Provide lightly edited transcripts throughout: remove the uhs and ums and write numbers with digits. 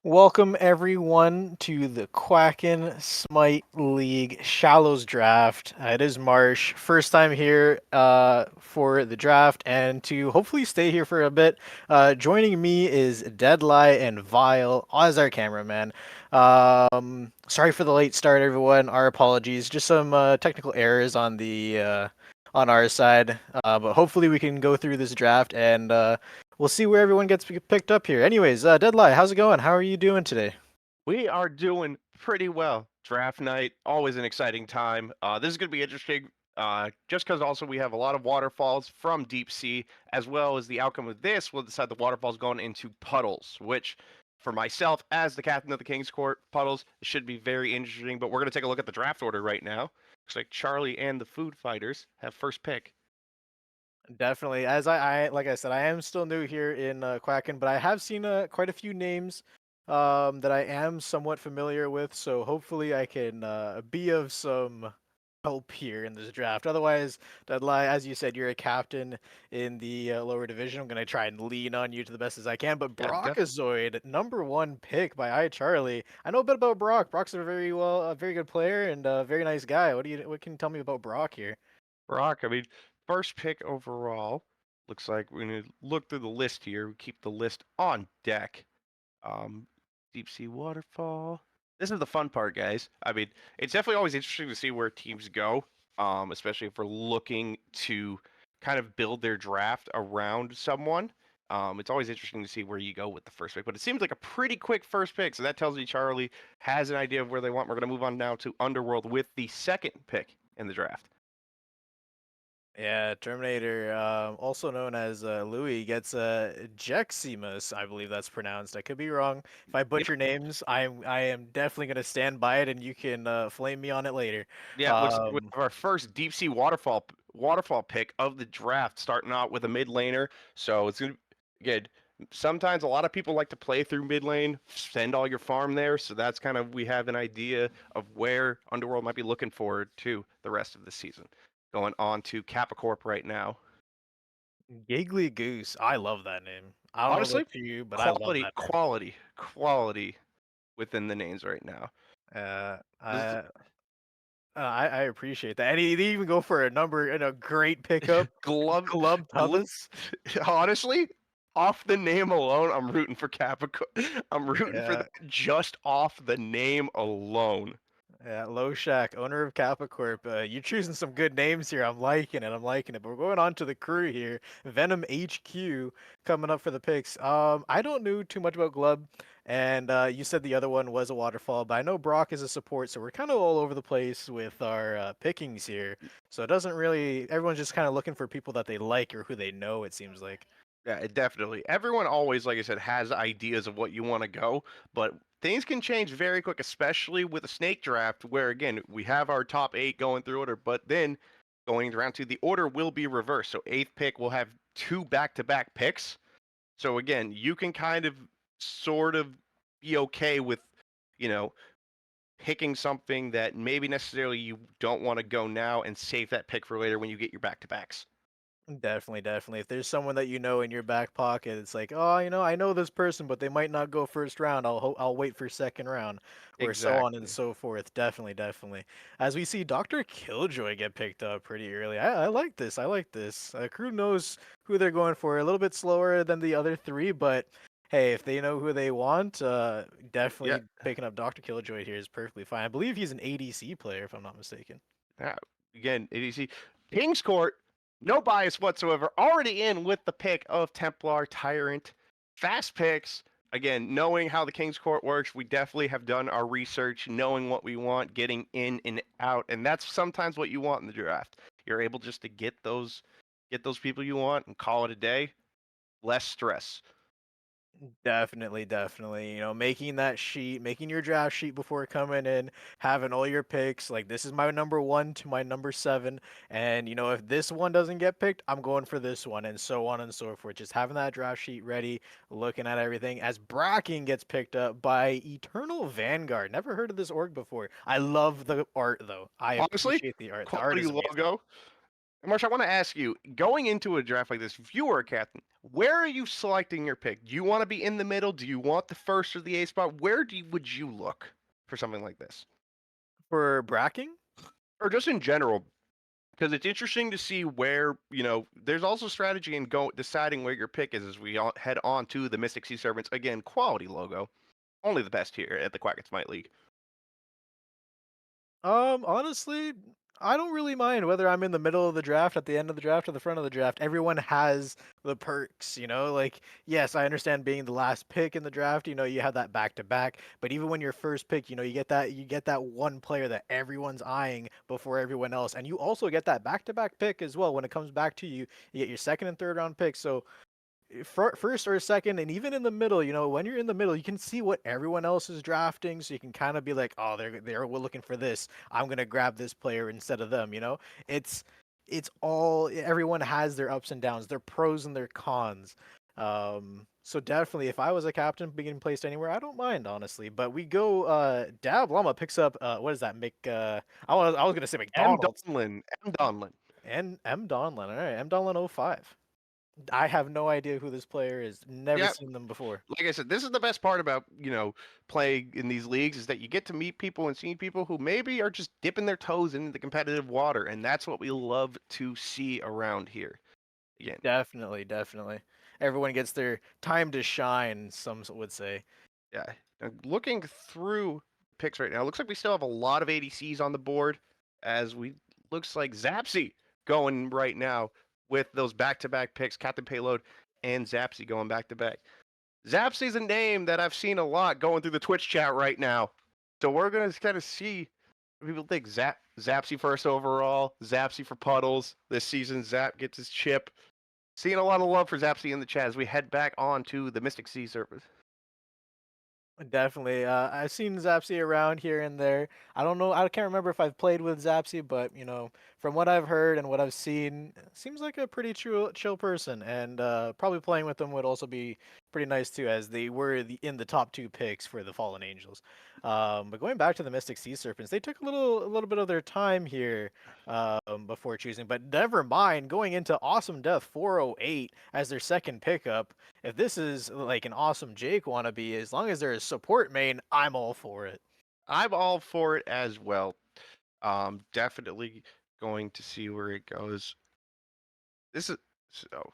Welcome everyone to the Quacken Smite League Shallows Draft. It is Marsh, first time here for the draft, and to hopefully stay here for a bit. Joining me is Deadlie and Vile as our cameraman. Sorry for the late start, everyone. Our apologies. Just some technical errors on the on our side, but hopefully we can go through this draft and we'll see where everyone gets picked up here. Anyways, Deadlie, how's it going? How are you doing today? We are doing pretty well. Draft night, always an exciting time. This is going to be interesting just because also we have a lot of waterfalls from deep sea, as well as the outcome of this will decide the waterfalls going into puddles, which for myself, as the captain of the King's Court, puddles should be very interesting. But we're going to take a look at the draft order right now. Looks like Charlie and the Food Fighters have first pick. Definitely. As I like I said, I am still new here in Quacken, but I have seen quite a few names that I am somewhat familiar with. So hopefully I can be of some help here in this draft. Otherwise, Deadlie, as you said, you're a captain in the lower division. I'm gonna try and lean on you to the best as I can. But Yeah, definitely. Brockazoid, number one pick by iCharlie. I know a bit about Brock. Brock's a very good player and a very nice guy. What can you tell me about Brock here? Brock, I mean, first pick overall. Looks like we're going to look through the list here. We keep the list on deck. Um, Deep Sea Waterfall. This is the fun part, guys. I mean, it's definitely always interesting to see where teams go, especially if we're looking to kind of build their draft around someone. It's always interesting to see where you go with the first pick, but it seems like a pretty quick first pick, so that tells me Charlie has an idea of where they want. We're going to move on now to Underworld with the second pick in the draft. Yeah, Terminator, also known as Louis, gets Jeximus, I believe that's pronounced. I could be wrong. If I Yep. butcher names, I am definitely gonna stand by it, and you can flame me on it later. Yeah, looks like we Um, have our first deep sea waterfall pick of the draft, starting out with a mid laner. So it's gonna again. Sometimes a lot of people like to play through mid lane, send all your farm there. So that's kind of we have an idea of where Underworld might be looking forward to the rest of the season. Going on to Capicorp right now. Giggly Goose, I love that name. I don't know Honestly, about you, but I love quality, that name. quality, quality within the names right now. Uh, This I I appreciate that, and he even go for a number and a great pickup, glove, Glub glove. Thomas. Honestly, off the name alone, I'm rooting for Capricorn. I'm rooting for Yeah, that just off the name alone. Yeah, Loshak, owner of Kappa Corp. You're choosing some good names here. I'm liking it. I'm liking it. But we're going on to the crew here. Venom HQ coming up for the picks. I don't know too much about Glub, and you said the other one was a waterfall, but I know Brock is a support, so we're kind of all over the place with our pickings here. So it doesn't really. Everyone's just kind of looking for people that they like or who they know. It seems like. Yeah, definitely. Everyone always, like I said, has ideas of what you want to go, but things can change very quick, especially with a snake draft, where again we have our top eight going through order, but then going around to the order will be reversed. So eighth pick will have two back-to-back picks. So again, you can kind of sort of be okay with, you know, picking something that maybe necessarily you don't want to go now and save that pick for later when you get your back to backs. Definitely, definitely. If there's someone that you know in your back pocket, it's like, oh, I know this person, but they might not go first round. I'll wait for second round, or so on and Exactly. so forth. Definitely, definitely. As we see Dr. Killjoy get picked up pretty early. I like this. I like this. Crew knows who they're going for. A little bit slower than the other three, but hey, if they know who they want, Yeah. definitely picking up Dr. Killjoy here is perfectly fine. I believe he's an ADC player, if I'm not mistaken. Yeah. Again, ADC. King's Court, no bias whatsoever. Already in with the pick of Templar Tyrant. Fast picks. Again, knowing how the King's Court works, we definitely have done our research, knowing what we want, getting in and out, and that's sometimes what you want in the draft. You're able just to get those people you want and call it a day. Less stress. Definitely, definitely. Making that sheet, making your draft sheet before coming in, having all your picks. Like, this is my number one to my number seven. And, if this one doesn't get picked, I'm going for this one, and so on and so forth. Just having that draft sheet ready, looking at everything. As Bracken gets picked up by Eternal Vanguard. Never heard of this org before. I love the art, though. I Honestly, appreciate the art. The art quality is amazing. logo. And Marsh, I want to ask you, going into a draft like this, if you were a captain, where are you selecting your pick? Do you want to be in the middle? Do you want the first or the A spot? Would you look for something like this? For Bracken? Or just in general, because it's interesting to see where, there's also strategy in deciding where your pick is as we head on to the Mystic Sea Serpents. Again, quality logo. Only the best here at the Quack and Smite League. Honestly, I don't really mind whether I'm in the middle of the draft, at the end of the draft, or the front of the draft. Everyone has the perks, Like, yes, I understand being the last pick in the draft, you have that back to back. But even when you're first pick, you get that one player that everyone's eyeing before everyone else. And you also get that back to back pick as well when it comes back to you. You get your second and third round picks. So first or second, and even in the middle, when you're in the middle, you can see what everyone else is drafting, so you can kind of be like, oh, they're looking for this. I'm gonna grab this player instead of them. It's all everyone has their ups and downs, their pros and their cons. So definitely, if I was a captain being placed anywhere, I don't mind honestly. But we go. Dab Llama picks up. What is that? I was gonna say M. McDonald's Donlin. M. Donlin. and M Donlin. All right, M Donlin 05. I have no idea who this player is. Never Yeah, seen them before. like I said, this is the best part about, playing in these leagues is that you get to meet people and see people who maybe are just dipping their toes into the competitive water, and that's what we love to see around here. Again, Definitely, definitely. Everyone gets their time to shine, some would say. yeah. Now, looking through picks right now, looks like we still have a lot of ADCs on the board, as we looks like Zapsy going right now with those back-to-back picks, Captain Payload and Zapsy going back-to-back. Zapsy's a name that I've seen a lot going through the Twitch chat right now. So we're gonna kind of see what people think. Zapsy first overall, Zapsy for Puddles. This season, Zap gets his chip. Seeing a lot of love for Zapsy in the chat as we head back on to the Mystic Sea Serpent. Definitely. I've seen Zapsy around here and there. I don't know. I can't remember if I've played with Zapsy, but from what I've heard and what I've seen, seems like a pretty chill person. And probably playing with them would also be pretty nice too, as they were in the top two picks for the Fallen Angels. But going back to the Mystic Sea Serpents, they took a little bit of their time here before choosing. But never mind, going into Awesome Death 408 as their second pickup. If this is like an awesome Jake wannabe, as long as there is support main, I'm all for it. I'm all for it as well. Definitely going to see where it goes. This is so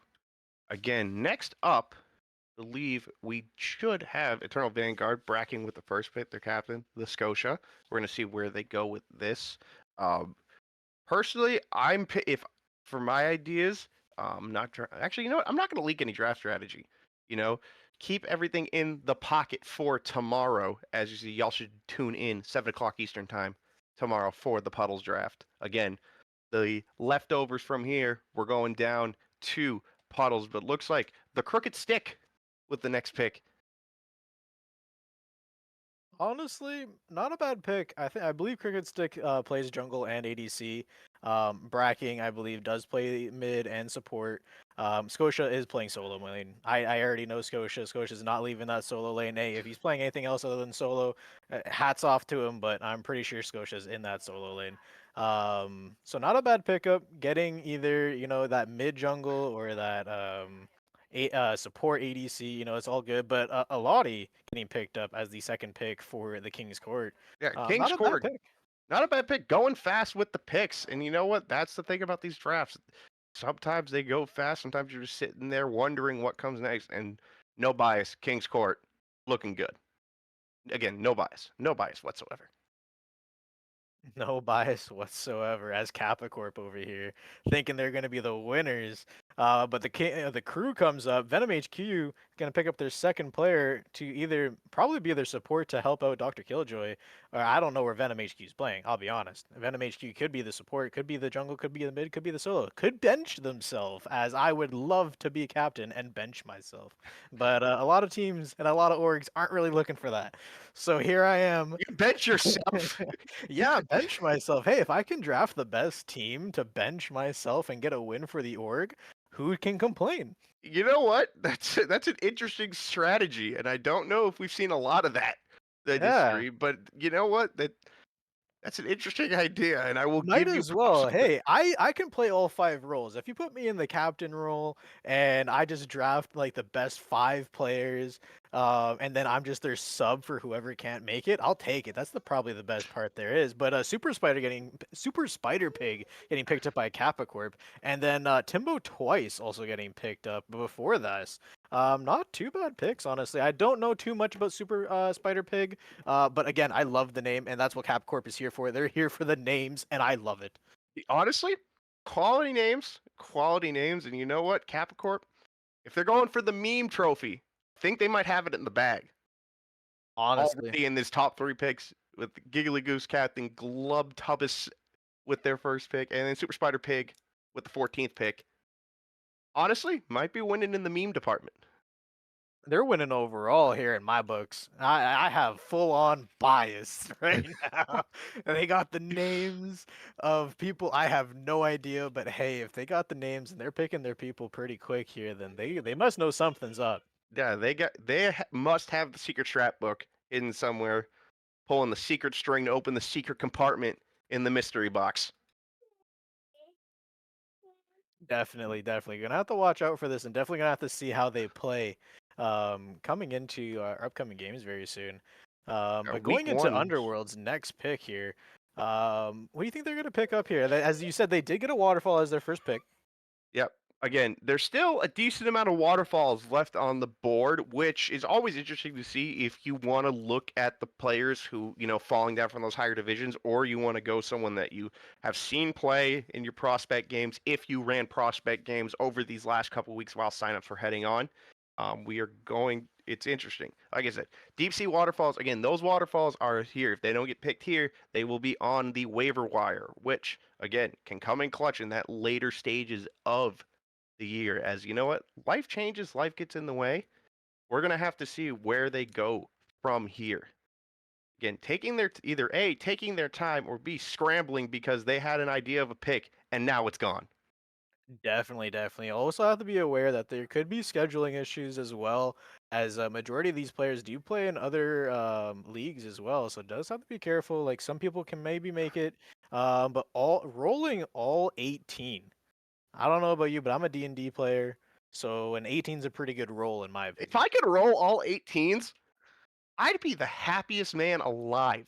again. Next up, believe we should have Eternal Vanguard bracking with the first pick, their captain, the Scotia. We're gonna see where they go with this. Um, Personally, if for my ideas, not actually, you know what? I'm not gonna leak any draft strategy. You know, keep everything in the pocket for tomorrow. As you see, y'all should tune in 7 o'clock Eastern time tomorrow for the Puddles draft. Again, the leftovers from here, we're going down to Puddles, but looks like the crooked stick with the next pick. Honestly, not a bad pick. I believe Cricket Stick plays jungle and ADC. Bracking, I believe, does play mid and support. Scotia is playing solo lane. I already know Scotia. Scotia's not leaving that solo lane. Hey, if he's playing anything else other than solo, hats off to him. But I'm pretty sure Scotia's in that solo lane. So not a bad pickup. Getting either that mid jungle or that support ADC. It's all good. But Alati getting picked up as the second pick for the King's Court. Yeah, Not King's a bad Court, pick. not a bad pick. Going fast with the picks, and you know what? That's the thing about these drafts. Sometimes they go fast. Sometimes you're just sitting there wondering what comes next. And no bias, King's Court, looking good. Again, no bias whatsoever. No bias whatsoever as Kappa Corp over here, thinking they're going to be the winners. But the crew comes up. Venom HQ going to pick up their second player to either probably be their support to help out Dr. Killjoy, or I don't know where Venom HQ is playing. I'll be honest. Venom HQ could be the support, could be the jungle, could be the mid, could be the solo, could bench themselves. As I would love to be captain and bench myself, but a lot of teams and a lot of orgs aren't really looking for that. So here I am. You bet yourself. Yeah, bench myself. Hey, if I can draft the best team to bench myself and get a win for the org, who can complain? You know what? That's an interesting strategy, and I don't know if we've seen a lot of that in the Yeah, industry. But you know what? That's an interesting idea, and I will might give you as props well. on it. Hey, I can play all five roles. If you put me in the captain role and I just draft like the best five players, and then I'm just their sub for whoever can't make it, I'll take it. That's probably the best part there is. But Super Spider Pig getting picked up by Kappa Corp, and then Timbo twice also getting picked up before this. Not too bad picks, honestly. I don't know too much about Super Spider Pig, but again, I love the name, and that's what CapCorp is here for. They're here for the names, and I love it. Honestly, quality names, and you know what, Capricorp? If they're going for the meme trophy, I think they might have it in the bag Honestly, already in this top three picks with Giggly Goose Cat and Glubtubus with their first pick, and then Super Spider Pig with the 14th pick. Honestly, might be winning in the meme department. they're winning overall here in my books. I have full on bias right now. And they got the names of people I have no idea, but hey, if they got the names and they're picking their people pretty quick here, then they must know something's up. Yeah, must have the secret strap book hidden somewhere, pulling the secret string to open the secret compartment in the mystery box. Definitely, definitely. Gonna have to watch out for this, and definitely gonna have to see how they play coming into our upcoming games very soon. But Week going into one. Underworld's next pick here, what do you think they're gonna pick up here? As you said, they did get a waterfall as their first pick. Yep. Again, there's still a decent amount of waterfalls left on the board, which is always interesting to see if you want to look at the players who, falling down from those higher divisions, or you want to go someone that you have seen play in your prospect games if you ran prospect games over these last couple weeks while signups were heading on. We are going, it's interesting. Like I said, deep sea waterfalls, again, those waterfalls are here. If they don't get picked here, they will be on the waiver wire, which, again, can come in clutch in that later stages of the year. As you know what, life changes, life gets in the way. We're gonna have to see where they go from here. Again, taking their time, or B, scrambling because they had an idea of a pick and now it's gone. Definitely, definitely. Also have to be aware that there could be scheduling issues as well, as a majority of these players do play in other leagues as well. So it does have to be careful. Like some people can maybe make it, but all 18. I don't know about you, but I'm a D&D player, so an 18 is a pretty good roll in my If opinion. I could roll all 18s, I'd be the happiest man alive.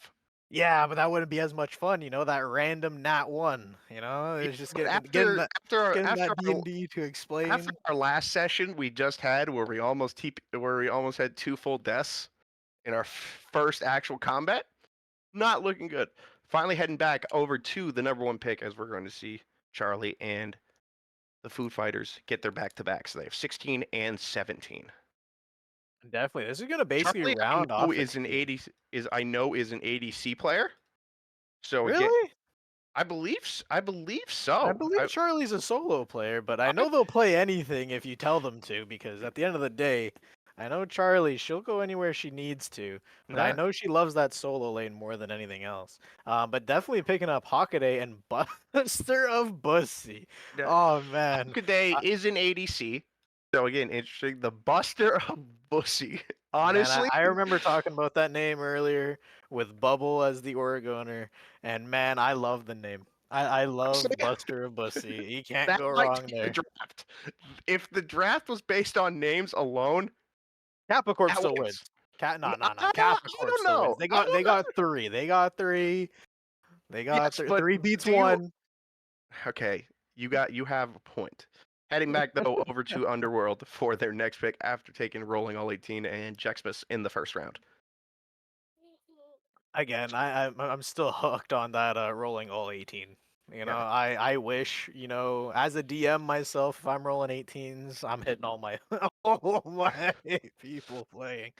Yeah, but that wouldn't be as much fun, that random nat one. Yeah, It's just but getting getting after that after getting after that our, D&D to after explain. our last session we just had, where we almost had two full deaths in our first actual combat, not looking good. Finally heading back over to the number one pick, as we're going to see Charlie and the Food Fighters get their back to backs. So they have 16 and 17. Definitely, this is gonna basically Charlie, I round know off the is an team. 80 is I know is an ADC player. So again, Really? I believe I so. believe Charlie's a solo player, but I I know they'll play anything if you tell them to, because at the end of the day, I know Charlie, she'll go anywhere she needs to, but I Nah, know she loves that solo lane more than anything else. But definitely picking up Hockaday and Buster of Bussy. nah. Oh man. Hockaday is an ADC. So again, interesting. The Buster of Bussy. Man, I, Honestly, I remember talking about that name earlier with Bubble as the Oregoner, and man, I love the name. I honestly, love Buster of Bussy. You can't that go might wrong take the there. draft. If the draft was based on names alone, Kappa Corp that still wins. wins. Cat, no, no, no. I Kappa Corp don't still wins. know. They I got, don't they know. got three. They got three. They got Yes, but three beats do you? one. Okay, you have a point. Heading back though over to Underworld for their next pick after taking Rolling All 18 and Jexbus in the first round. Again, I'm still hooked on that rolling all 18. You know, Yeah, I wish, as a DM myself, if I'm rolling 18s, I'm hitting all my all my people playing.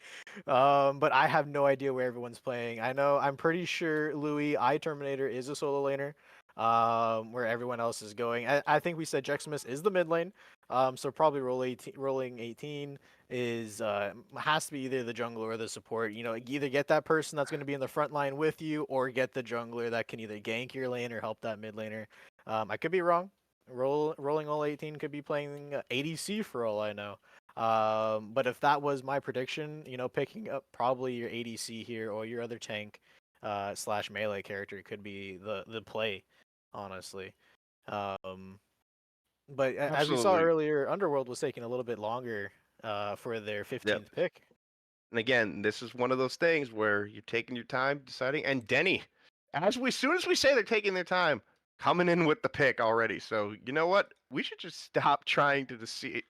But I have no idea where everyone's playing. I'm pretty sure Louis I Terminator is a solo laner. Where everyone else is going. I think we said Jexmus is the mid lane. So probably rolling 18 is has to be either the jungler or the support. Either get that person that's going to be in the front line with you, or get the jungler that can either gank your lane or help that mid laner. I could be wrong. Rolling all 18 could be playing ADC for all I know. But if that was my prediction, picking up probably your ADC here or your other tank slash melee character could be the play, honestly. Um, but as we saw absolutely. earlier, Underworld was taking a little bit longer for their Yep. 15th pick. And again, this is one of those things where you're taking your time deciding. And Denny, soon as we say they're taking their time, coming in with the pick already. So you know what? We should just stop trying to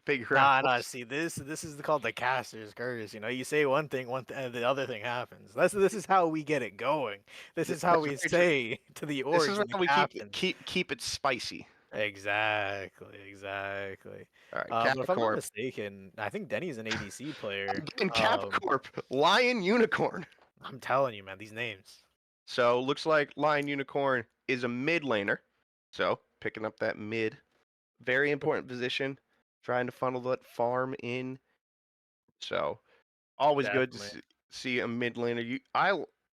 figure out Nah, nah. what's. See, this is called the caster's curse. You say one thing, and the other thing happens. This is how we get it going. This is how That's we very true. say to the This is orgs and the how we captains. keep it spicy. Exactly, exactly. All right, But if I'm not Capricorn. mistaken, I think Denny's an ADC player. Again, Capricorn, Lion Unicorn. I'm telling you, man, these names. So looks like Lion Unicorn is a mid laner. So picking up that mid, very important position, trying to funnel that farm in. So always good to Definitely. see a mid laner.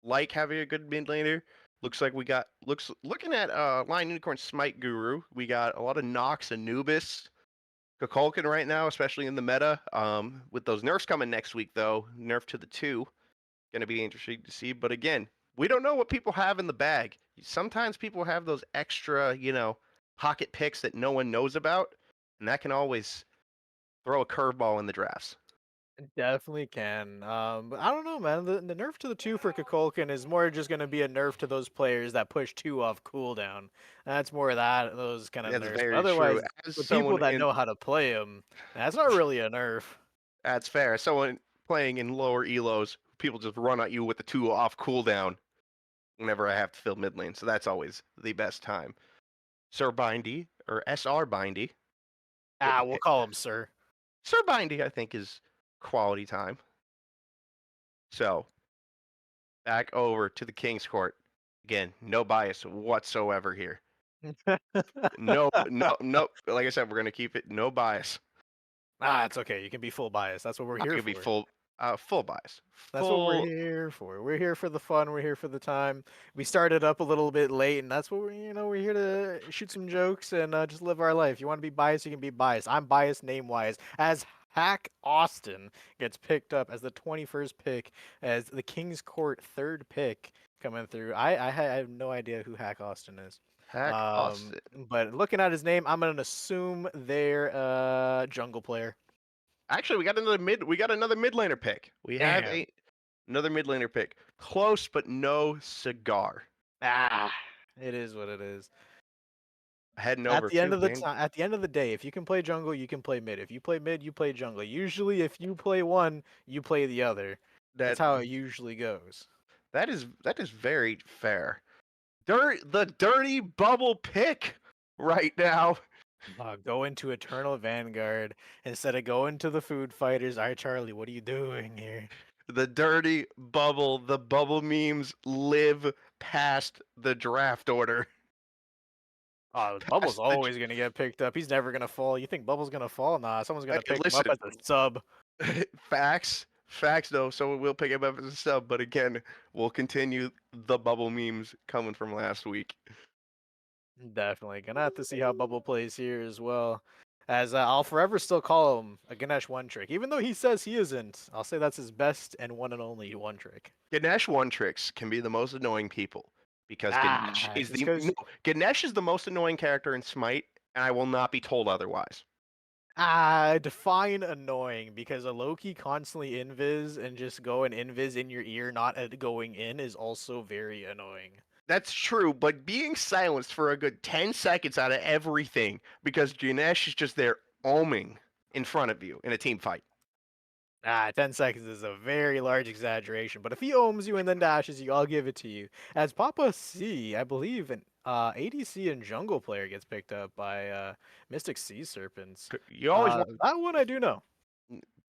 Like having a good mid laner. Looks like we got looking at Lion Unicorn Smite Guru. We got a lot of Nox, Anubis, Kukulkan right now, especially in the meta. With those nerfs coming next week though, nerf to the 2. Going to be interesting to see. But again, we don't know what people have in the bag. Sometimes people have those extra, pocket picks that no one knows about, and that can always throw a curveball in the drafts. Definitely can. But I don't know, man. The nerf to the two for Kukulkan is more just going to be a nerf to those players that push two off cooldown. That's more of those kind of That's nerfs. But very true. otherwise, As the people someone that in know how to play them, that's not really a nerf. That's fair. As someone playing in lower elos, people just run at you with the 2 off cooldown whenever I have to fill mid lane. So that's always the best time. Sir Bindy or SR Bindy Ah, getting we'll picked. call him sir. Sir Bindy, I think, is quality time. So back over to the King's Court. Again, no bias whatsoever here. No, no, no. Like I said, we're gonna keep it no bias. It's okay. You can be full bias. That's what we're I here could be for. full bias, That's what we're full. here for. We're here for the fun. We're here for the time. We started up a little bit late, and that's what we're here to shoot some jokes and just live our life. You want to be biased, you can be biased. I'm biased name wise. As Hack Austin gets picked up as the 21st pick, as the King's Court third pick coming through. I have no idea who Hack Austin is. Heck, Austin. But looking at his name, I'm gonna assume they're jungle player. Actually, we got another mid. We got another mid laner pick. We have Damn. another mid laner pick. Close, but no cigar. Ah, it is what it is. Heading At over the end to of the Van. time, at the end of the day, if you can play jungle, you can play mid. If you play mid, you play jungle. Usually, if you play one, you play the other. That's That how it usually goes. that is very fair. The dirty bubble pick right now. Go into Eternal Vanguard instead of going to the Food Fighters. All right, Charlie, what are you doing here? The dirty bubble. The bubble memes live past the draft order. Bubble's Past the always gonna get picked up. He's never gonna fall. You think Bubble's gonna fall? Nah, someone's gonna pick him up listen. as a sub. Facts though. So we'll pick him up as a sub, but again, we'll continue the bubble memes coming from last week. Definitely gonna have to see how Bubble plays here as well. As I'll forever still call him a Ganesh one trick, even though he says he isn't. I'll say that's his best and one and only one trick. Ganesh one tricks can be the most annoying people because Ganesh is Just the no, because Ganesh is the most annoying character in Smite, and I will not be told otherwise. define annoying because a Loki constantly invis and just go and invis in your ear, not going in, is also very annoying. That's true, but being silenced for a good 10 seconds out of everything because Ganesh is just there oming in front of you in a team fight. 10 seconds is a very large exaggeration, but if he ohms you and then dashes you, I'll give it to you. As Papa C, I believe an ADC and jungle player gets picked up by Mystic Sea Serpents. You always want That one I do know.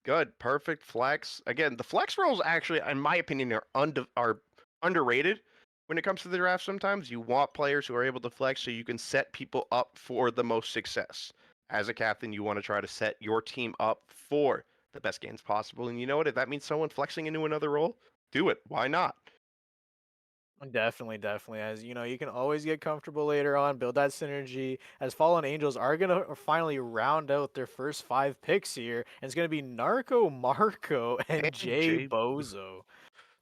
good, perfect flex. Again, the flex rolls actually, in my opinion, are underrated when it comes to the draft. Sometimes you want players who are able to flex so you can set people up for the most success. As a captain, you want to try to set your team up for the best gains possible. And you know what? If that means someone flexing into another role, do it. Why not? Definitely, definitely. As you know, you can always get comfortable later on, build that synergy. As Fallen Angels are gonna finally round out their first 5 picks here, and it's gonna be Narco Marco and And Jay Jay, Bozo.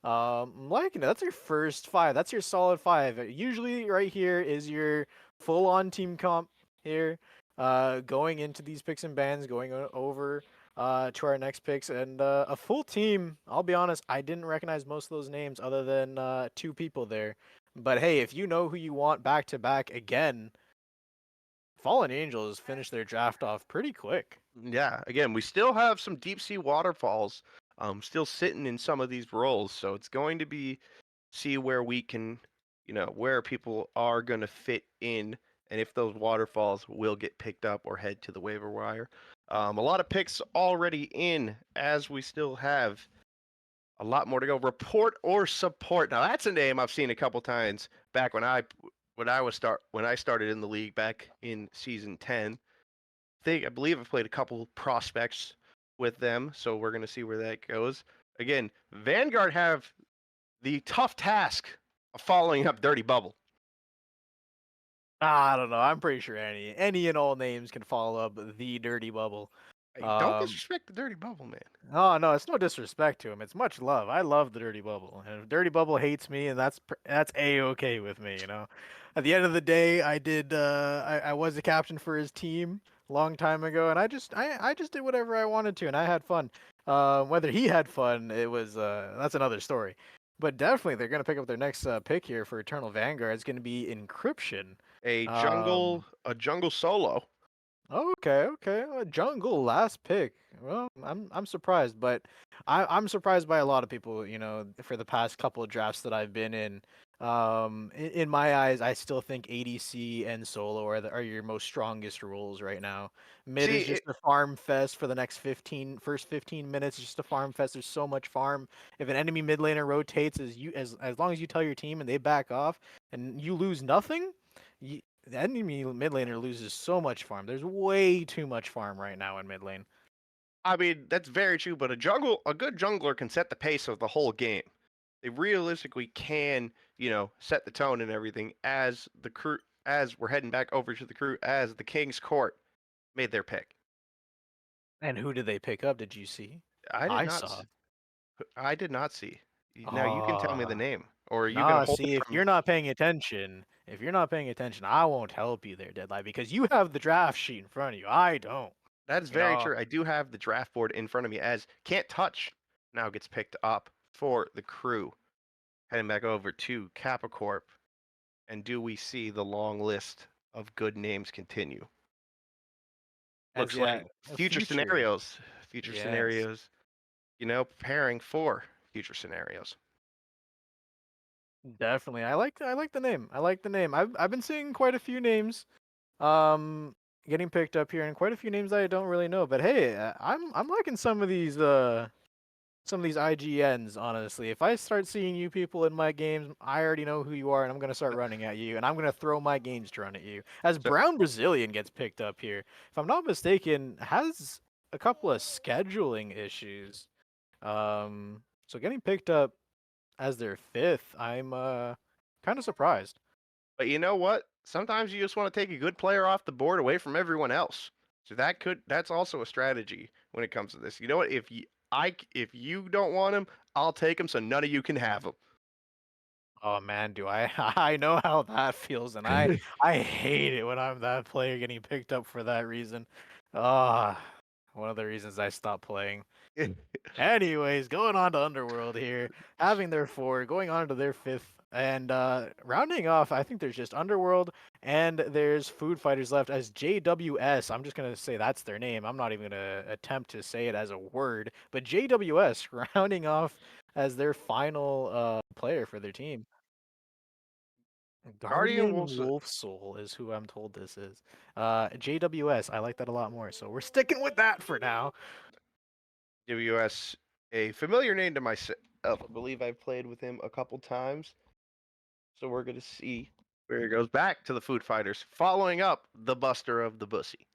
I'm liking it. That's your first 5. That's your solid 5. Usually, right here is your full-on team comp here. Going into these picks and bans, going over to our next picks, and a full team. I'll be honest, I didn't recognize most of those names other than 2 people there. But hey, if you know who you want back to back again, Fallen Angels finished their draft off pretty quick. yeah, again, we still have some deep sea waterfalls still sitting in some of these roles. So it's going to be see where we can, where people are going to fit in and if those waterfalls will get picked up or head to the waiver wire. A lot of picks already in as we still have a lot more to go. Report or support. Now that's a name I've seen a couple times back when I started in the league back in season 10. I believe I've played a couple prospects with them, so we're going to see where that goes. Again, Vanguard have the tough task of following up Dirty Bubble. I don't know. I'm pretty sure any and all names can follow up the dirty bubble. Hey, don't Um, disrespect the Dirty Bubble, man. Oh no, it's no disrespect to him. It's much love. I love the Dirty Bubble, and if Dirty Bubble hates me, and that's a-okay with me. You know, at the end of the day, I did. I was the captain for his team a long time ago, and I just did whatever I wanted to, and I had fun. Whether he had fun, it was that's another story. But definitely, they're gonna pick up their next pick here for Eternal Vanguard. It's gonna be Encryption. Um, A jungle solo. Okay, okay. Jungle last pick. Well, I'm surprised, but I'm surprised by a lot of people. You know, for the past couple of drafts that I've been in. In my eyes, I still think ADC and solo are your most strongest roles right now. Mid See, is just a farm fest for the next first 15 minutes. It's just a farm fest. There's so much farm. If an enemy mid laner rotates, as long as you tell your team and they back off, and you lose nothing. The enemy mid laner loses so much farm. There's way too much farm right now in mid lane. I mean that's very true, but a good jungler can set the pace of the whole game. They realistically can, set the tone and everything as we're heading back over to the crew as the King's Court made their pick. And who did they pick up? Did you see? I did I not. saw. I did not see. Now you can tell me the Ah, name, or are you gonna nah. hold it See, from? if you're not paying attention, I won't help you there, Deadline, because you have the draft sheet in front of you. I don't. That is You very know, true. I do have the draft board in front of me as Can't Touch now gets picked up for the crew. Heading back over to Capicorp, and do we see the long list of good names continue? as Looks yeah, like a future. future Yes, scenarios, preparing for future scenarios. definitely. I like the name. I like the name. I've been seeing quite a few names um getting picked up here and quite a few names I don't really know. But hey, I'm liking some of these IGNs, honestly. If I start seeing you people in my games, I already know who you are, and I'm gonna start running at you, and I'm gonna throw my games to run at you. As So Brown Brazilian gets picked up here, if I'm not mistaken, has a couple of scheduling issues. So getting picked up as their fifth, I'm kind of surprised. But you know what? Sometimes you just want to take a good player off the board away from everyone else. So that's also a strategy when it comes to this. You know what? If you don't want him, I'll take him so none of you can have Oh man, do I I know how that feels, and I him. I hate it when I'm that player getting picked up for that reason. Ah, one of the reasons I stopped playing. Anyways, going on to Underworld here, having their four, going on to their fifth, and rounding off, I think there's just Underworld and there's Food Fighters left as JWS. I'm just gonna say that's their name. I'm not even gonna attempt to say it as a word, but JWS rounding off as their final player for their team. Guardian Guardian Wolves Wolf Soul is who I'm told this is. JWS, I like that a lot more, so we're sticking with that for now. WS, a familiar name to myself. I believe I've played with him a couple times. So we're gonna see where he goes back to the Food Fighters, following up the Buster of the Bussy.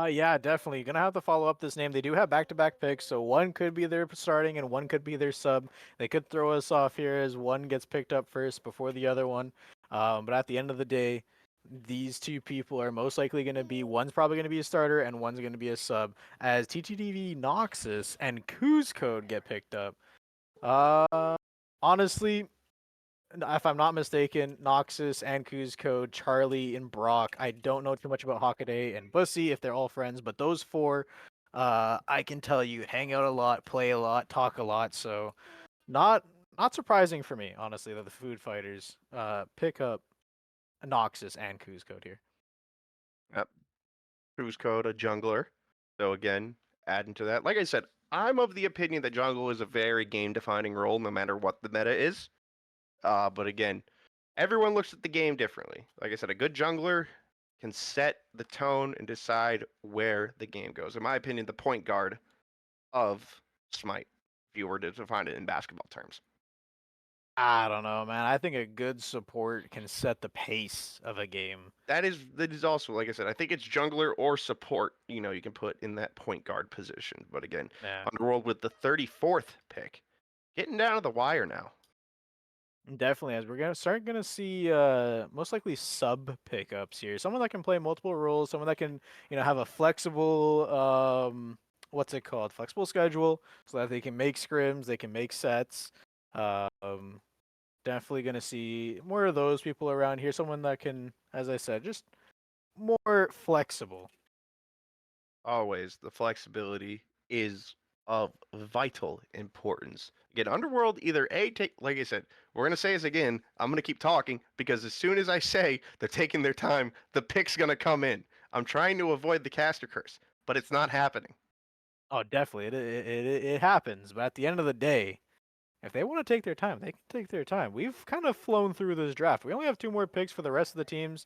Yeah, definitely. Gonna have to follow up this name. They do have back-to-back picks, so one could be their starting and one could be their sub. They could throw us off here as one gets picked up first before the other one. But at the end of the day, these two people are most likely going to be one's probably going to be a starter and one's going to be a sub. As TTDV Noxus and Kuz Code get picked up. Uh, honestly, if I'm not mistaken, Noxus and Kuzco, Charlie and Brock. I don't know too much about Hockaday and Bussy if they're all friends, but those four, I can tell you, hang out a lot, play a lot, talk a lot. So not not surprising for me, honestly, that the Food Fighters pick up Noxus and Kuzco here. Yep. Cruise Code, a jungler. So again, adding to that, like I said, I'm of the opinion that jungle is a very game-defining role, no matter what the meta is. But again, everyone looks at the game differently. Like I said, a good jungler can set the tone and decide where the game goes. In my opinion, the point guard of Smite, if you were to define it in basketball terms. I don't know, man. I think a good support can set the pace of a game. That is also, like I said, I think it's jungler or support. You can put in that point guard position. But again, Yeah. Underworld with the 34th pick, getting down to the wire now. Definitely, as we're gonna see most likely sub pickups here. Someone that can play multiple roles, someone that can, have a flexible what's it called? Flexible schedule so that they can make scrims, they can make sets. Um Definitely gonna see more of those people around here. Someone that can, as I said, just more flexible. Always, the flexibility is of vital importance. Again, Underworld either A, take, like I said, we're going to say this again. I'm going to keep talking because as soon as I say they're taking their time, the pick's going to come in. I'm trying to avoid the caster curse, but it's not happening. Oh, definitely. It happens, but at the end of the day, if they want to take their time, they can take their time. We've kind of flown through this draft. We only have two more picks for the rest of the teams,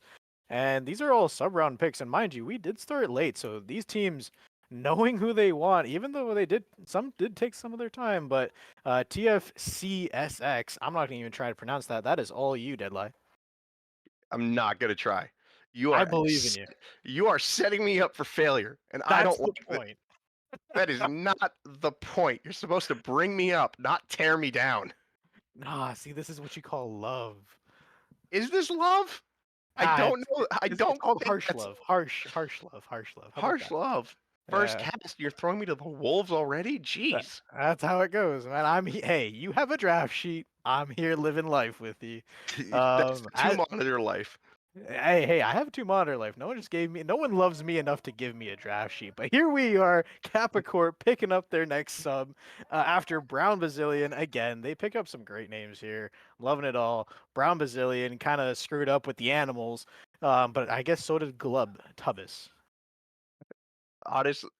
and these are all sub-round picks. And mind you, we did start late, so these teams knowing who they want, even though some did take some of their time, but TFCSX, I'm not gonna even try to pronounce that. That is all you, Deadline. I'm not going to try. You I are believe in you. you are setting me up for failure, and I That's don't the like that. point. That is not the point. You're supposed to bring me up, not tear me down. Nah, see, this is what you call love. Is this love? I Ah, don't know. I it's don't called think harsh that's love. Harsh love. Harsh love. How about harsh that? love. First Yeah. cast, you're throwing me to the wolves already? Jeez. That's how it goes, man. Hey, you have a draft sheet. I'm here living life with you. That's the two I monitor life. hey, I have a two monitor life. No one loves me enough to give me a draft sheet. But here we are, Capricorn picking up their next sub after Brown Bazillion. Again, they pick up some great names here. Loving it all. Brown Bazillion kind of screwed up with the animals, but I guess so did Glub Tubbis. Honestly,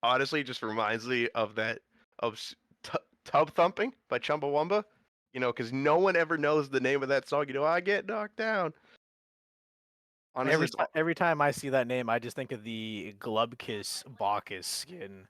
honestly, just reminds me of that of tub thumping by Chumbawamba. Because no one ever knows the name of that song. I get knocked down. Honestly, Every time I see that name, I just think of the Glubkiss Bacchus skin.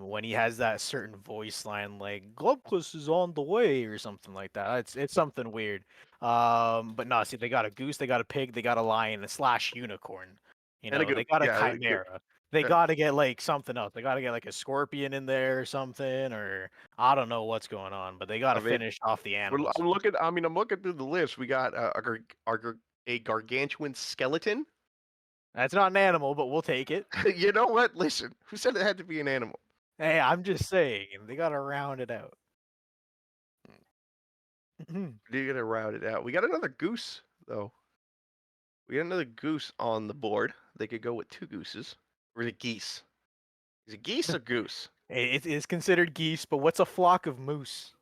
When he has that certain voice line like Glubkiss is on the way or something like that. It's something weird. But no, see, they got a goose, they got a pig, they got a lion, a slash unicorn. You And a know, goose. they got a Yeah, chimera. They uh, got to get like something else. They got to get like a scorpion in there or something, or I don't know what's going on, but they got I to mean, finish off the animals. I'm looking. I mean, I'm looking through the list. We got a gargantuan skeleton. That's not an animal, but we'll take it. You know what? Listen, who said it had to be an animal? Hey, I'm just saying, they got to round it out. You gotta route it out. We got another goose though. We got another goose on the board. They could go with two gooses. Or is it geese? Is it geese or goose? It is considered geese, but what's a flock of moose?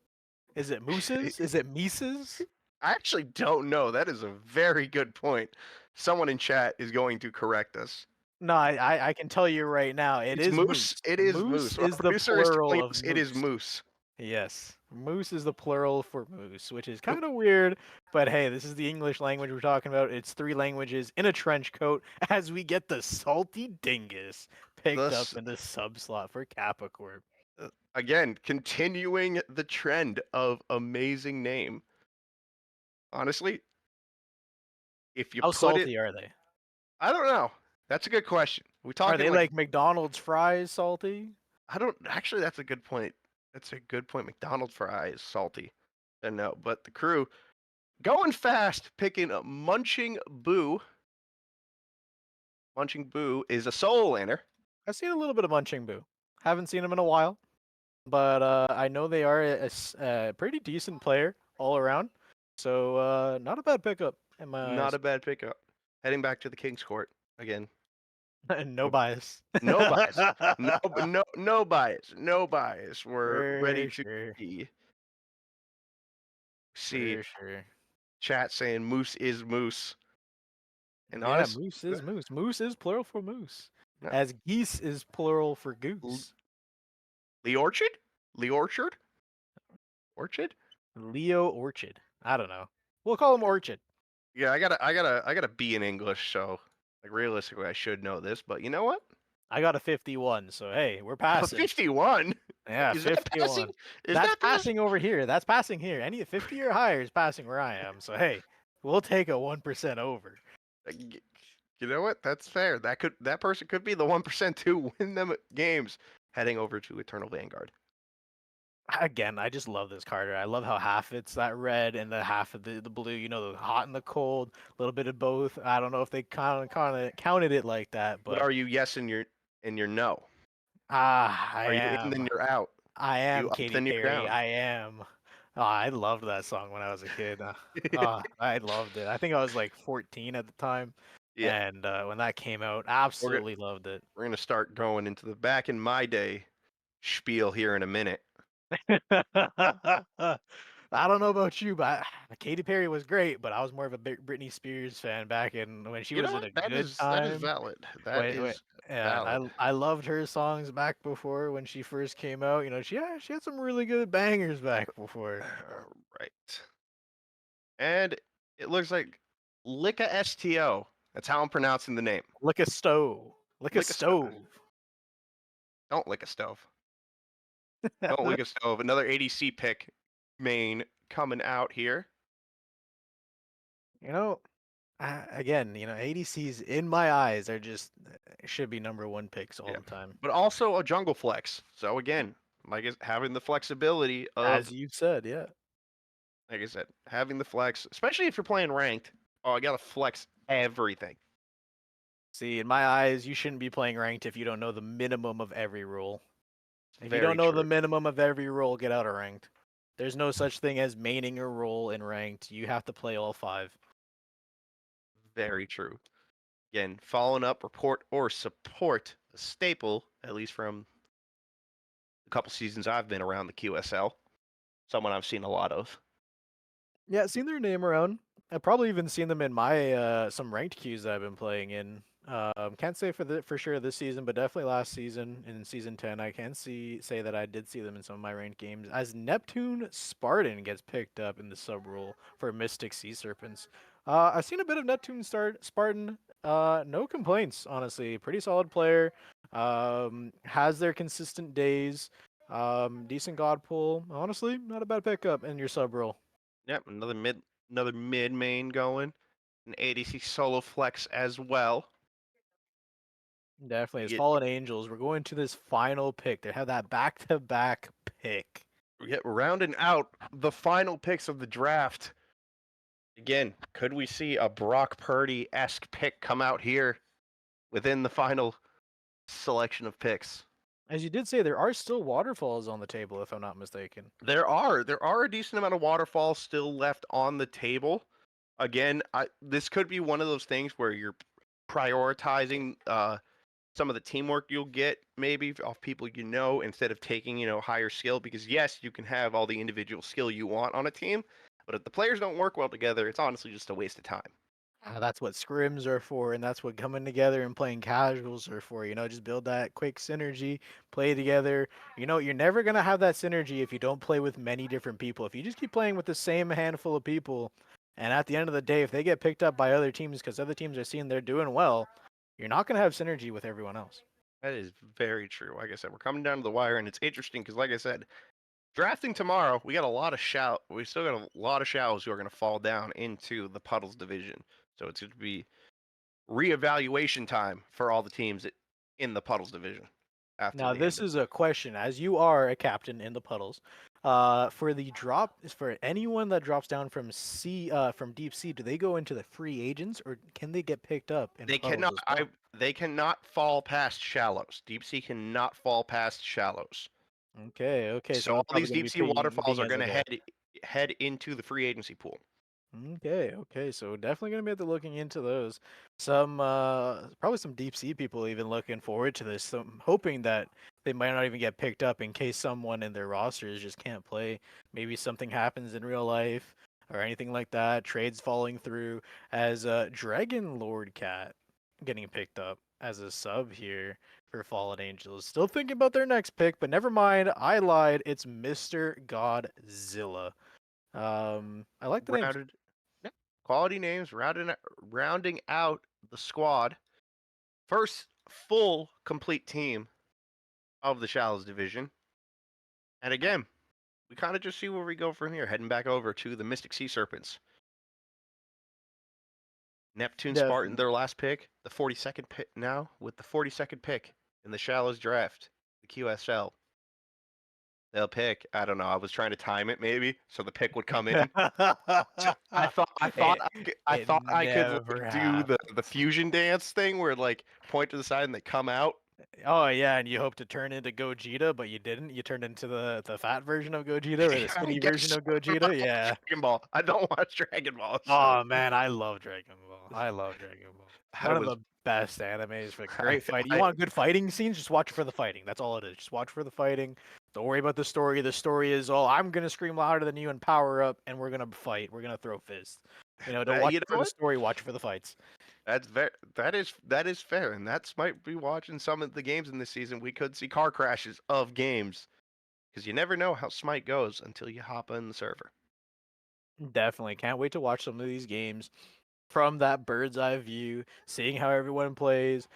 Is it mooses? Is it mises? I actually don't know. That is a very good point. Someone in chat is going to correct us. No, I can tell you right now, it It's is moose. moose. It is Moose moose. Our is the producer is plural telling of us it is moose. moose. Yes, moose is the plural for moose, which is kind of weird, but hey, this is the English language we're talking about. It's three languages in a trench coat as we get the salty dingus picked up Thus, in the sub slot for Capricorn. again, continuing the trend of amazing name. Honestly, if you How put it, salty are they? I don't know. That's a good question. We Are talking they like like McDonald's fries salty? I don't actually. That's a good point. That's a good point. McDonald's fries salty. And no, but the crew going fast, picking a Munching Boo. Munching Boo is a soul lander. I've seen a little bit of Munching Boo. Haven't seen them in a while, but I know they are a pretty decent player all around. So not a bad pickup in my Not eyes. a bad pickup. Heading back to the King's Court again. No bias. No bias. No bias. No bias. We're ready For to sure. see For sure. chat saying moose is moose. And Yeah, honest, moose is moose. Moose is plural for moose. no, As geese is plural for goose. Lee Orchard? Lee Orchard? Orchard? Leo Orchid. I don't know. We'll call him Orchid. Yeah, I gotta be in English, so like realistically I should know this, but you know what? I got a 51, so hey, we're passing. 51? Yeah, Is that passing? 51. Is That's that passing? passing over here. That's passing here. Any 50 or higher is passing where I am. So hey, we'll take a 1% over. You know what? That's fair. That person could be the 1% to win them games heading over to Eternal Vanguard. Again, I just love this card. I love how half it's that red and the half of the blue. You know, the hot and the cold, a little bit of both. I don't know if they kind of counted it like that, But but are you yes and you're no? I Are you in am. then you're out? I Are you am up Katy then you're Perry. down? I am. Oh, I loved that song when I was a kid. I loved it. I think I was like 14 at the time, Yeah. and when that came out, We're gonna absolutely loved it. we're gonna start going into the back in my day spiel here in a minute. I don't know about you, but Katy Perry was great. But I was more of a big Britney Spears fan back in when she You know was in what? a good That is time. valid. That When is yeah, and valid. I loved her songs back before when she first came out. You know, she had some really good bangers back before. Right. And it looks like Licka STO. That's how I'm pronouncing the name. Lick a stove. Lick a Lick a stove. stove. Don't lick a stove. Don't lick a stove. Another ADC pick main coming out here. You know, again, you know, ADCs in my eyes are just should be number one picks all Yeah. the time. But also a jungle flex. So again, having the flexibility As of, you said, yeah. like I said, having the flex, especially if you're playing ranked. Oh, I gotta flex everything. See, in my eyes, you shouldn't be playing ranked if you don't know the minimum of every rule. If you don't Very know the true. minimum of every rule, get out of ranked. There's no such thing as maining a role in ranked. You have to play all five. Very true. Again, following up, report, or support a staple, at least from the couple seasons I've been around the QSL. Someone I've seen a lot of. Yeah, seen their name around. I've probably even seen them in my some ranked queues that I've been playing in. Can't say for sure this season, but definitely last season in season 10, I can say that I did see them in some of my ranked games. As Neptune Spartan gets picked up in the sub role for Mystic Sea Serpents. I've seen a bit of Spartan. No complaints, honestly. Pretty solid player. Has their consistent days. Decent god pull. Honestly, not a bad pickup in your sub role. Yep, another mid main going. An ADC solo flex as well. Definitely. We As get Fallen Angels, we're going to this final pick. They have that back-to-back pick. we get rounding out the final picks of the draft. Again, could we see a Brock Purdy-esque pick come out here within the final selection of picks? As you did say, there are still waterfalls on the table, if I'm not mistaken. There are a decent amount of waterfalls still left on the table. Again, this could be one of those things where you're prioritizing some of the teamwork you'll get maybe off people you know instead of taking higher skill, because yes, you can have all the individual skill you want on a team, but if the players don't work well together, it's honestly just a waste of time. That's what scrims are for, and that's what coming together and playing casuals are for. Just build that quick synergy, play together. You're never going to have that synergy if you don't play with many different people. If you just keep playing with the same handful of people, and at the end of the day, if they get picked up by other teams because other teams are seeing they're doing well, you're not going to have synergy with everyone else. That is very true. Like I said, we're coming down to the wire, and it's interesting because, like I said, drafting tomorrow, we got a lot of we still got a lot of shallows who are going to fall down into the puddles division. So it's going to be reevaluation time for all the teams in the puddles division after Now, the end this of. is a question. As you are a captain in the puddles, for the drop, for anyone that drops down from from deep sea, do they go into the free agents or can they get picked up in They puddles cannot. as well? They cannot fall past shallows. Deep sea cannot fall past shallows. Okay, okay. So So I'm all probably these going to deep be sea waterfalls picking are as going I to go. head into the free agency pool. Okay, okay. So definitely gonna be looking into those. Some probably some deep sea people even looking forward to this. So I'm hoping that they might not even get picked up in case someone in their rosters just can't play. Maybe something happens in real life or anything like that. Trades falling through as Dragon Lord Cat getting picked up as a sub here for Fallen Angels. Still thinking about their next pick, but never mind. I lied. It's Mr. Godzilla. I like the names. Rounded, yeah, quality names, rounding out the squad. First full complete team of the Shallows division. And again, we kind of just see where we go from here, heading back over to the Mystic Sea Serpents. Neptune Spartan, Definitely. their last pick, the 42nd pick now, with the 42nd pick in the Shallows draft, the QSL. They'll pick. I don't know. I was trying to time it maybe so the pick would come in. So it I it thought I could never like do the happens. fusion dance thing where like point to the side and they come out. Oh yeah, and you hope to turn into Gogeta, but you didn't. You turned into the fat version of Gogeta or the I skinny version guess of I Gogeta. watch Yeah. Dragon Ball. I don't watch Dragon Ball, so Oh man, I love Dragon Ball. I love Dragon Ball. I One of was the best animes for I, great fight. You I want good fighting scenes? Just watch for the fighting. That's all it is. Just watch for the fighting. Don't worry about the story. The story is all I'm gonna scream louder than you and power up, and we're gonna fight. We're gonna throw fists. Don't watch you it know for the what? story. Watch it for the fights. That is fair, and that's might be watching some of the games in this season. We could see car crashes of games because you never know how Smite goes until you hop on the server. Definitely can't wait to watch some of these games from that bird's eye view, seeing how everyone plays,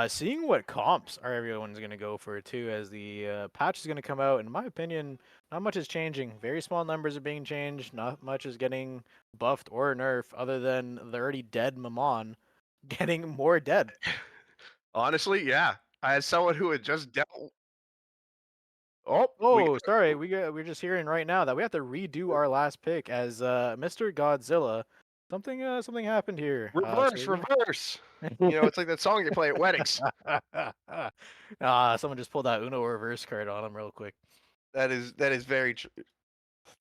seeing what comps are everyone's going to go for too, as the patch is going to come out. In my opinion, not much is changing. Very small numbers are being changed. Not much is getting buffed or nerfed, other than the already dead Mamon getting more dead. Honestly, yeah. As someone who had just dealt, oh, we Oh, sorry, we're just hearing right now that we have to redo our last pick as Mr. Godzilla. Something happened here. reverse, reverse. You know, it's like that song you play at weddings. Someone just pulled that Uno reverse card on him real quick. That is very true.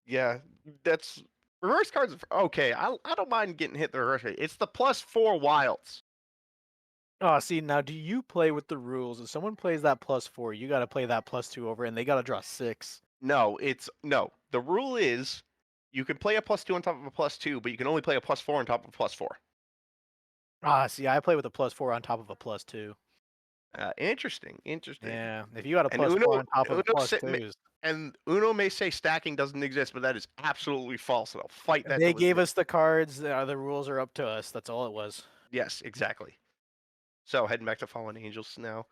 Yeah, that's reverse cards. Okay, I don't mind getting hit the reverse card. It's the +4 wilds. Oh, see, now do you play with the rules? If someone plays that +4, you got to play that +2 over, and they got to draw 6. No, it's no. The rule is you can play a +2 on top of a +2, but you can only play a +4 on top of a +4. See, I play with a +4 on top of a +2. Interesting, interesting. Yeah, if you got a And +4 on top of Uno, a +2s, and Uno may say stacking doesn't exist, but that is absolutely false, and I'll fight that they till this gave day. us the cards. The rules are up to us. That's all it was. Yes, exactly. So heading back to Fallen Angels now,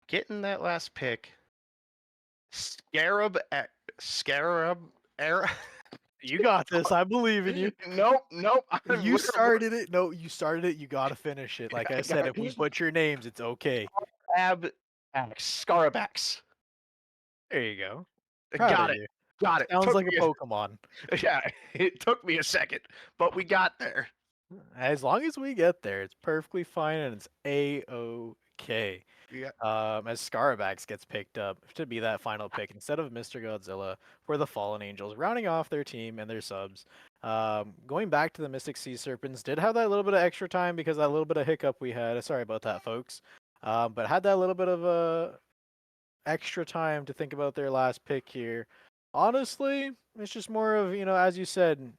getting that last pick, Scarab era. You got this. I believe in you. Nope, nope. I'm You literally. started it. No, you started it. You gotta finish it. Like I I said, got if we butcher names, it's okay. Ab Scarabax. There you go. Proud Got of it. you. Got it. Sounds like a Pokemon. Yeah, it took me a second, but we got there. As long as we get there, it's perfectly fine and it's a-okay. Yeah, As Scarabax gets picked up to be that final pick instead of Mr. Godzilla for the Fallen Angels, rounding off their team and their subs. Going back to the Mystic Sea Serpents, did have that little bit of extra time because that little bit of hiccup we had. Sorry about that, folks. But had that little bit of extra time to think about their last pick here. Honestly, it's just more of, as you said,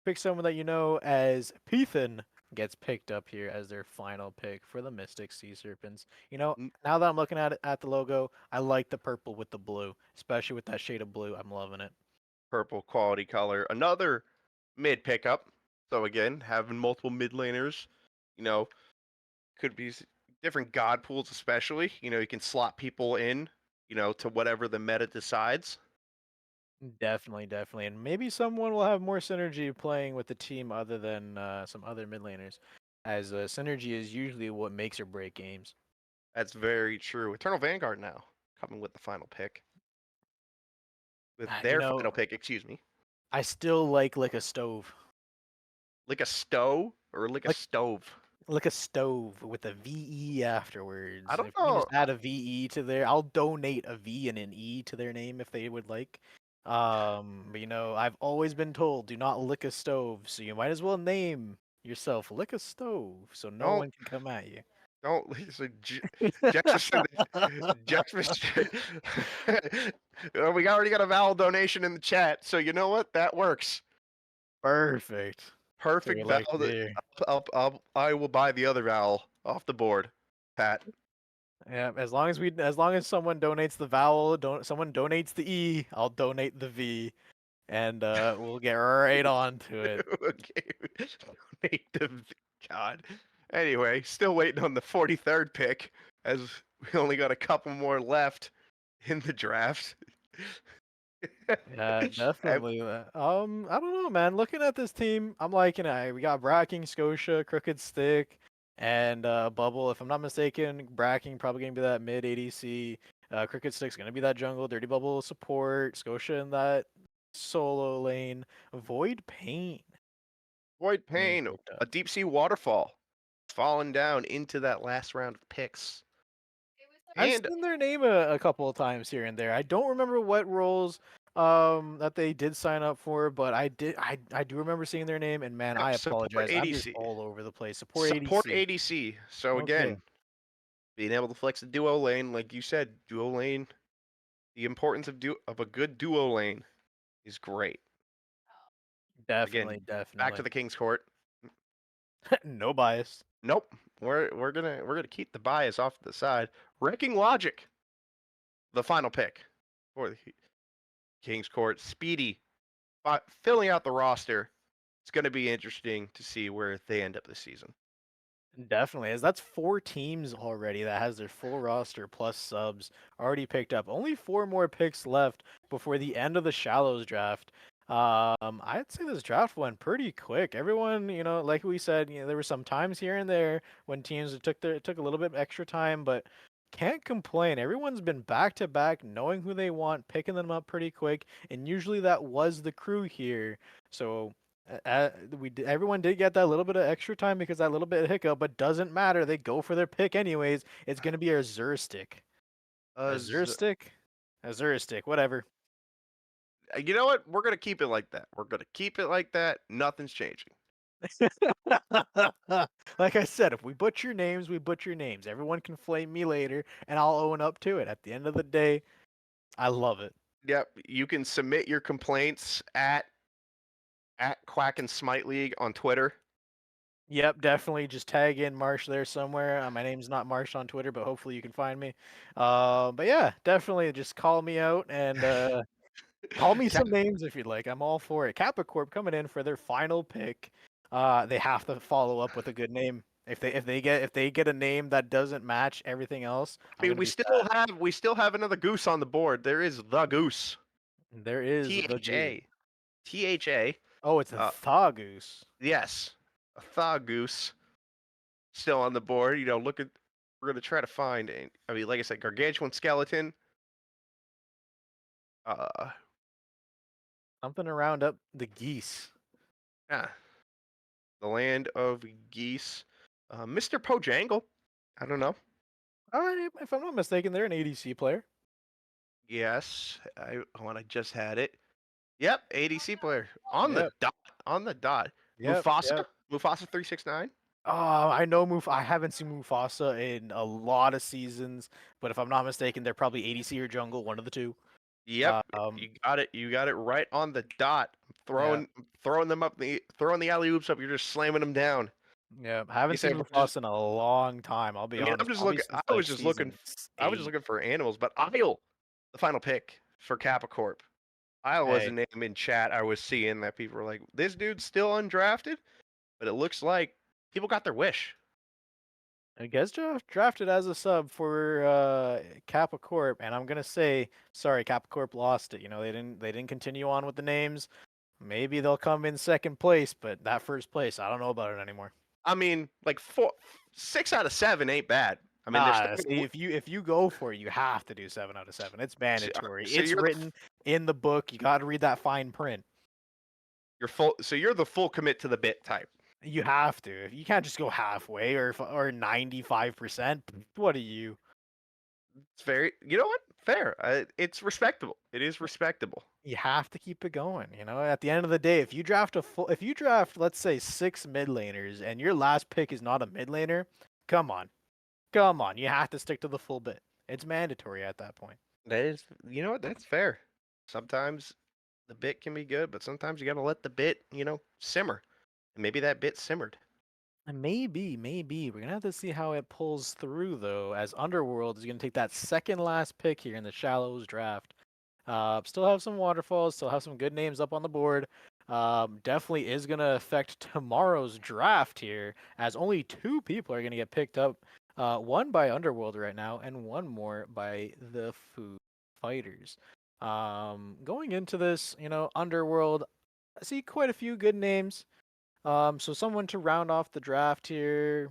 pick someone that you know as Pethan gets picked up here as their final pick for the Mystic Sea Serpents. Now that I'm looking at the logo, I like the purple with the blue, especially with that shade of blue. I'm loving it. purple quality color. Another mid pickup. So again, having multiple mid laners, you know, could be different god pools, especially. You can slot people in, to whatever the meta decides. Definitely, definitely. And maybe someone will have more synergy playing with the team other than some other mid laners, as synergy is usually what makes or break games. That's very true. Eternal Vanguard now coming with the final pick. With Ah, their final pick, excuse me. I still like a stove. Like a stove or like a Like stove. like a stove with a VE I afterwards. don't If you can know. just add a VE to their, I'll donate a V and an E to their name if they would like. But I've always been told do not lick a stove, so you might as well name yourself Lick a Stove so no Don't one can come at you. don't so Jexus Jexus. We already got a vowel donation in the chat, so you know what? That works. Perfect. That's what we Perfect like vowel. to hear. I will buy the other vowel off the board, Pat. Yeah, as long as someone donates the vowel, don't someone donates the E, I'll donate the V, and we'll get right on to it. Okay. Donate the God. Anyway, still waiting on the 43rd pick, as we only got a couple more left in the draft. Yeah, Uh, definitely. I don't know, man. Looking at this team, I'm liking it. We got Bracking, Scotia, Crooked Stick, and Bubble. If I'm not mistaken, Bracking probably gonna be that mid ADC. Crooked Stick's gonna be that jungle. Dirty Bubble support. Scotia in that solo lane. Void Pain Void being Pain, picked up. a deep sea waterfall, falling down into that last round of picks. I've And seen their name a couple of times here and there. I don't remember what roles that they did sign up for, but I do remember seeing their name, and man, I support apologize. I'm just ADC. all over the place. Support Support ADC. ADC. So Okay. again, being able to flex a duo lane, like you said, duo lane. The importance of a good duo lane is great. Again, Definitely, back to definitely. the King's Court. No bias. Nope. We're gonna keep the bias off to the side. Wrecking Logic, the final pick for the King's Court. Speedy, filling out the roster. It's gonna be interesting to see where they end up this season. Definitely, as that's four teams already that has their full roster plus subs already picked up. Only four more picks left before the end of the Shallows draft. I'd say this draft went pretty quick. Everyone, like we said, there were some times here and there when teams took a little bit extra time, but can't complain. Everyone's been back to back, knowing who they want, picking them up pretty quick, and usually that was the crew here. So everyone did get that little bit of extra time because that little bit of hiccup, but doesn't matter. They go for their pick anyways. It's gonna be a Xur a Uh, Xur a Xur whatever. you know what? We're gonna keep it like that. We're gonna keep it like that. Nothing's changing. Like I said, if we butcher names, we butcher names. Everyone can flame me later, and I'll own up to it. At the end of the day, I love it. Yep. You can submit your complaints at Quack and Smite League on Twitter. Yep, definitely. Just tag in Marsh there somewhere. My name's not Marsh on Twitter, but hopefully you can find me. But yeah, definitely just call me out and call me some names if you'd like. I'm all for it. Kappa Corp coming in for their final pick. They have to follow up with a good name. If they get a name that doesn't match everything else, I I'm mean, gonna be sad. we still have another goose on the board. There is the goose. There is the goose. THA. THA. Oh, it's a Uh, Thagoose. yes, a thaw goose still on the board. Looking. We're gonna try to find. I mean, like I said, gargantuan skeleton. Uh, Something to round up the geese. yeah, the land of geese. Mr. Pojangle. I don't know. If I'm not mistaken, they're an ADC player. Yes, I just had it. Yep, ADC player on the Yep, dot. On the dot. yep, Mufasa. yep. Mufasa 369. I know I haven't seen Mufasa in a lot of seasons, but if I'm not mistaken, they're probably ADC or jungle, one of the two. Yep, Um, you got it. You got it right on the dot. yeah, Throwing them up throwing the alley oops up. You're just slamming them down. yeah. I You haven't say seen we're just. Mufasa in a long time. I'll be I mean, I'm honest, just probably looking. since like season I was just 8. looking for animals, but Isle, the final pick for Kappa Corp. Isle was a Hey, name in chat. I was seeing that people were like, "This dude's still undrafted," but it looks like people got their wish. I guess drafted as a sub for Kappa Corp, and I'm gonna say sorry, Kappa Corp lost it. They didn't continue on with the names. Maybe they'll come in second place, but that first place, I don't know about it anymore. I mean, like 6 out of 7 ain't bad. I mean, they're starting. See, if you go for it, you have to do 7 out of 7. It's mandatory. So It's you're written in the book. You got to read that fine print. you're full. So you're the full commit to the bit type. You have to. You can't just go halfway or 95%. What are you? It's very. You know what? Fair. It's respectable. It is respectable. You have to keep it going. At the end of the day, if you draft, let's say 6 mid laners, and your last pick is not a mid laner, come on, come on. You have to stick to the full bit. It's mandatory at that point. That is. You know what? That's fair. Sometimes the bit can be good, but sometimes you got to let the bit, simmer. And maybe that bit simmered. Maybe. We're gonna have to see how it pulls through though, as Underworld is gonna take that second last pick here in the Shallows draft. Still have some waterfalls, still have some good names up on the board. Definitely is gonna affect tomorrow's draft here, as only 2 people are gonna get picked up. One by Underworld right now, and one more by the Foo Fighters. Going into this, Underworld, I see quite a few good names. So someone to round off the draft here.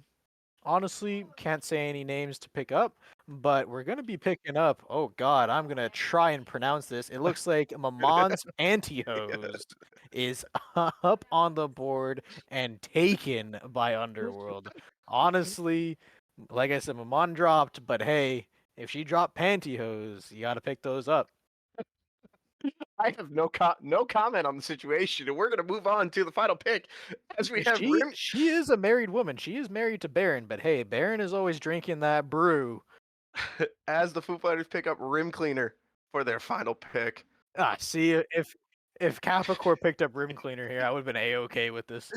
Honestly, can't say any names to pick up, but we're gonna be picking up. Oh God, I'm gonna try and pronounce this. It looks like Mamon's Pantyhose is up on the board and taken by Underworld. Honestly, like I said, Mamon dropped, but hey, if she dropped Pantyhose, you gotta pick those up. I have no comment on the situation, and we're gonna move on to the final pick as we have She Rim she is a married woman. She is married to Baron, but hey, Baron is always drinking that brew. as the Foo Fighters pick up Rim Cleaner for their final pick. See, if Capricorn picked up Rim Cleaner here, I would have been a-okay with this.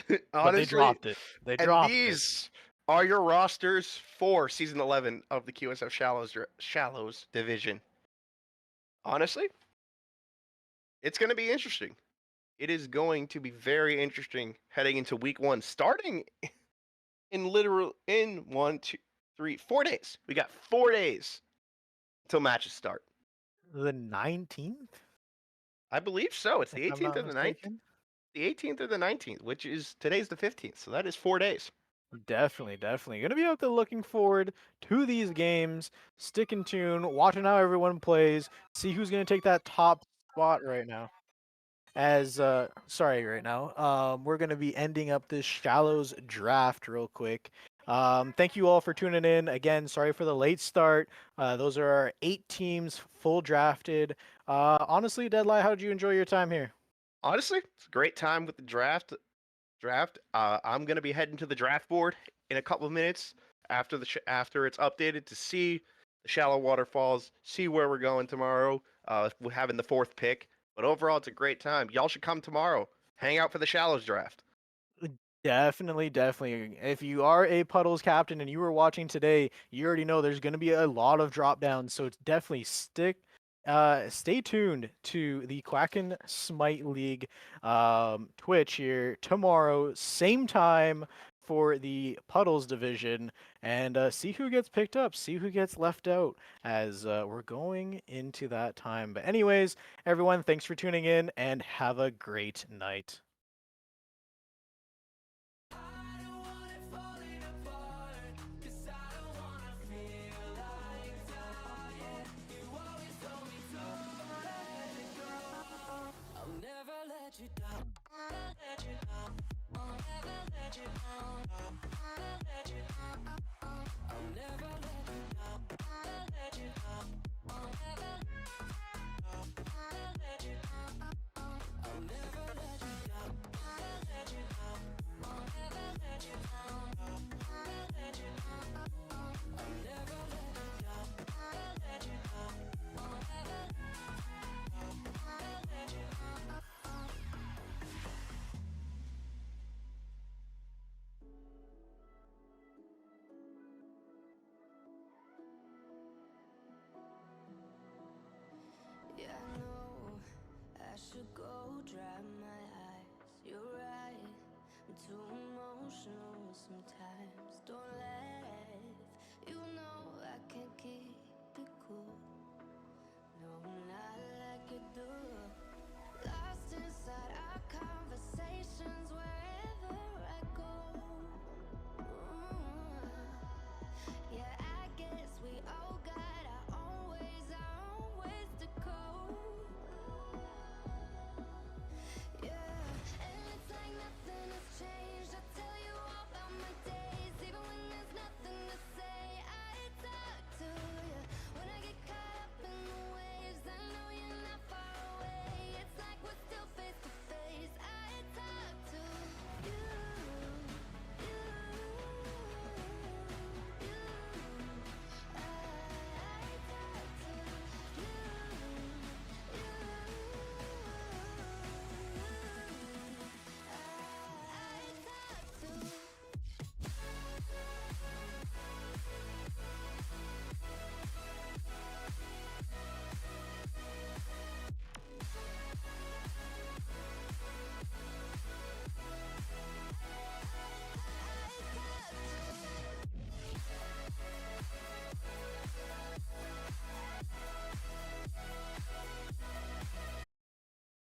But they Honestly, dropped it. They and dropped it. these are your rosters for season 11 of the QSF Shallows division. Honestly, it's going to be interesting. It is going to be very interesting heading into week 1, starting in 4 days. We got 4 days until matches start. The 19th, I believe so. It's if the I'm 18th not or the 9th. mistaken. The 18th or the 19th, which is today's the 15th. So that is 4 days. Definitely. Gonna be out there looking forward to these games, stick in tune, watching how everyone plays, see who's gonna take that top spot right now. Sorry right now, we're going to be ending up this Shallows draft real quick. Thank you all for tuning in again. Sorry for the late start. Those are our 8 teams full drafted. Honestly, Deadlight, how did you enjoy your time here? Honestly, it's a great time with the draft. I'm gonna be heading to the draft board in a couple of minutes after after it's updated to see the shallow waterfalls, see where we're going tomorrow. We're having the 4th pick, but overall, it's a great time. Y'all should come tomorrow. Hang out for the shallows draft. Definitely. If you are a Puddles captain and you were watching today, you already know there's going to be a lot of drop downs. So it's definitely stay tuned to the Quacken Smite League Twitch here tomorrow, same time, for the Puddles division and see who gets picked up, see who gets left out as we're going into that time. But anyways, everyone, thanks for tuning in and have a great night.